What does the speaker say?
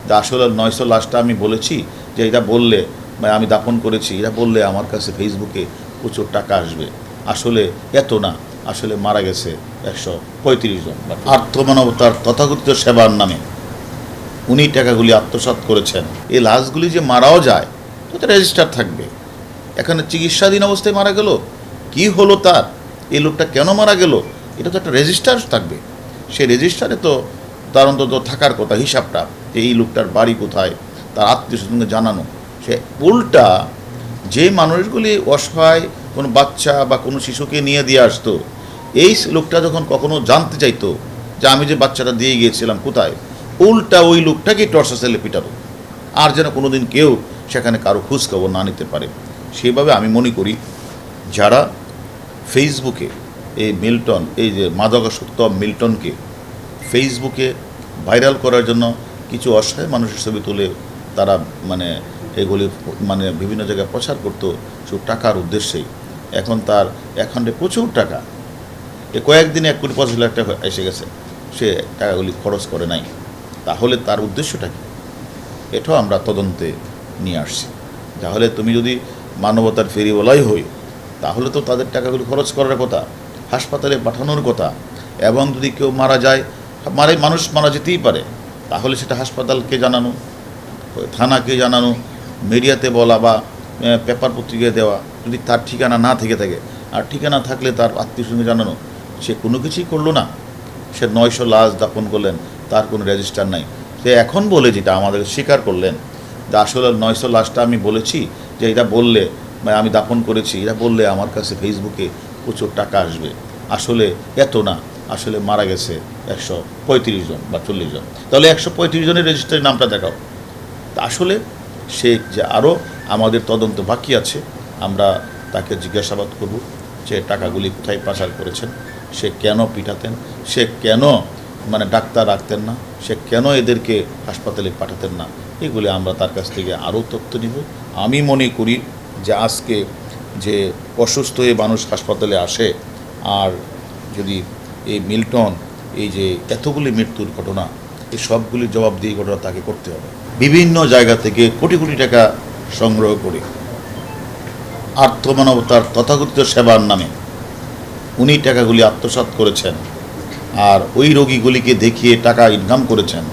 তা আসলে 900 লাশটা আমি বলেছি যে এটা বললে আমি দাফন করেছি, এটা বললে আমার কাছে ফেসবুকে প্রচুর টাকা আসবে। আসলে এত না, আসলে মারা গেছে 135 জন। আর্থমানবতার তথাকথিত সেবার নামে উনি টাকাগুলি আত্মসাৎ করেছেন। এই লাশগুলি যে মারাও যায় তো এটা রেজিস্টার থাকবে। এখানে চিকিৎসাধীন অবস্থায় মারা গেল, কি হলো তার, এই লোকটা কেন মারা গেল, এটা তো একটা রেজিস্টার থাকবে। সেই রেজিস্টারে তো তার অন্তত থাকার কথা হিসাবটা, যে এই লোকটার বাড়ি কোথায়, তার আত্মীয় স্বজনকে জানানো। সে উল্টা যে মানুষগুলি অসহায় কোনো বাচ্চা বা কোনো শিশুকে নিয়ে দিয়ে আসতো, এই লোকটা যখন কখনো জানতে চাইতো যে আমি যে বাচ্চাটা দিয়ে গিয়েছিলাম কোথায়, উল্টা ওই লোকটাকেই টর্চার সেলে পিটাতো, আর যেন কোনো দিন কেউ সেখানে কারো খোঁজখবর না নিতে পারে। সেভাবে আমি মনে করি যারা ফেসবুকে এই মিল্টন, এই যে মাদকাসক্ত মিল্টনকে ফেসবুকে ভাইরাল করার জন্য কিছু অসহায় মানুষের ছবি তুলে তারা এগুলি বিভিন্ন জায়গায় প্রচার করতো শুধু টাকার উদ্দেশ্যেই। এখন তার অ্যাকাউন্টে প্রচুর টাকা, কয়েকদিনে 1,50,00,000 টাকা এসে গেছে, সে টাকাগুলি খরচ করে নাই। তাহলে তার উদ্দেশ্যটা কী, এটাও আমরা তদন্তে নিয়ে আসছি। তাহলে তুমি যদি মানবতার ফেরিওয়ালাই হই, তাহলে তো তাদের টাকাগুলি খরচ করার কথা, হাসপাতালে পাঠানোর কথা। এবং যদি কেউ মারা যায়, মানুষ মারা যেতেই পারে, তাহলে সেটা হাসপাতালকে জানানো, থানাকে জানানো, মিডিয়াতে বলা বা পেপার পত্রিকায় দেওয়া। যদি তার ঠিকানা না থেকে থাকে, আর ঠিকানা থাকলে তার আত্মীয়স্বজনকে জানানো। সে কোনো কিছুই করলো না, সে 900 লাশ দাফন করলেন, তার কোনো রেজিস্টার নাই। সে এখন বলে যেটা আমাদের স্বীকার করলেন যে আসলে 900 লাশটা আমি বলেছি যে এটা বললে আমি দাফন করেছি, এটা বললে আমার কাছে ফেসবুকে প্রচুর টাকা আসবে। আসলে এত না, আসলে মারা গেছে 135 জন বা 40 জন। তাহলে 135 জনের রেজিস্টারের নামটা দেখাও। তা আসলে সে যে আরও আমাদের তদন্ত বাকি আছে, আমরা তাকে জিজ্ঞাসাবাদ করব যে টাকাগুলি কোথায় পাচার করেছেন, সে কেন পিটাতেন, সে কেন ডাক্তার রাখতেন না, সে কেন এদেরকে হাসপাতালে পাঠাতেন না, এগুলি আমরা তার কাছ থেকে আরও তথ্য নিব। আমি মনে করি যে আজকে যে অসুস্থ হয়ে মানুষ হাসপাতালে আসে, আর যদি এই মিল্টন এই যে এতগুলি মৃত্যুর ঘটনা, এই সবগুলি জবাবদিহি ঘটনা তাকে করতে হবে। বিভিন্ন জায়গা থেকে কোটি কোটি টাকা সংগ্রহ করে আর্থমানবতার তথাকথিত সেবার নামে উনি টাকাগুলি আত্মসাৎ করেছেন, আর ওই রোগীগুলিকে দেখিয়ে টাকা ইনকাম করেছেন।